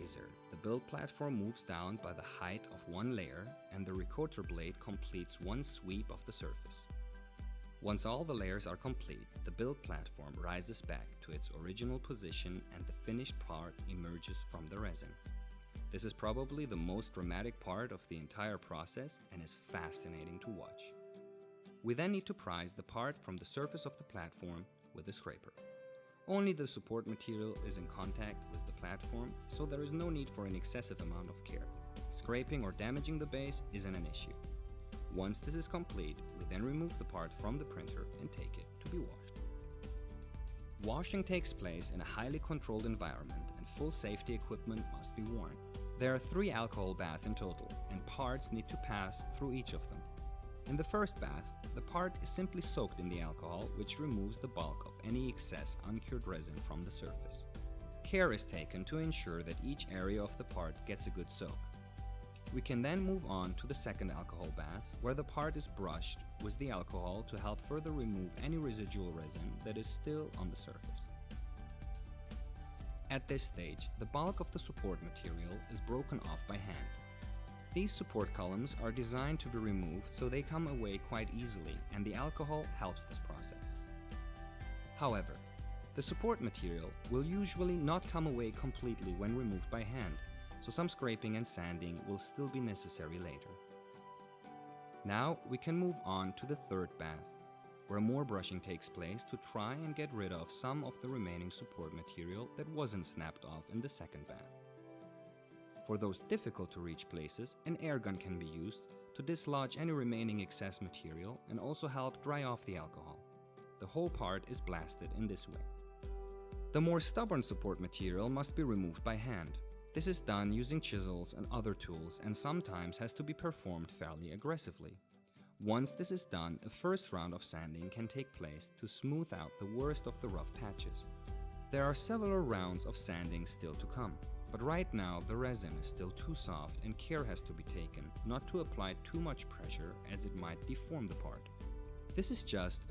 laser, the build platform moves down by the height of one layer and the recorder blade completes one sweep of the surface. Once all the layers are complete, the build platform rises back to its original position and the finished part emerges from the resin. This is probably the most dramatic part of the entire process and is fascinating to watch. We then need to prise the part from the surface of the platform with a scraper. Only the support material is in contact with the platform, so there is no need for an excessive amount of care. Scraping or damaging the base isn't an issue. Once this is complete, we then remove the part from the printer and take it to be washed. Washing takes place in a highly controlled environment and full safety equipment must be worn. There are 3 alcohol baths in total, and parts need to pass through each of them. In the first bath, the part is simply soaked in the alcohol, which removes the bulk of any excess uncured resin from the surface. Care is taken to ensure that each area of the part gets a good soak. We can then move on to the second alcohol bath, where the part is brushed with the alcohol to help further remove any residual resin that is still on the surface. At this stage, the bulk of the support material is broken off by hand. These support columns are designed to be removed so they come away quite easily, and the alcohol helps this process. However, the support material will usually not come away completely when removed by hand, so some scraping and sanding will still be necessary later. Now we can move on to the third bath, where more brushing takes place to try and get rid of some of the remaining support material that wasn't snapped off in the second bath. For those difficult to reach places, an air gun can be used to dislodge any remaining excess material and also help dry off the alcohol. The whole part is blasted in this way. The more stubborn support material must be removed by hand. This is done using chisels and other tools and sometimes has to be performed fairly aggressively. Once this is done, a first round of sanding can take place to smooth out the worst of the rough patches. There are several rounds of sanding still to come, but right now the resin is still too soft and care has to be taken not to apply too much pressure as it might deform the part. This is just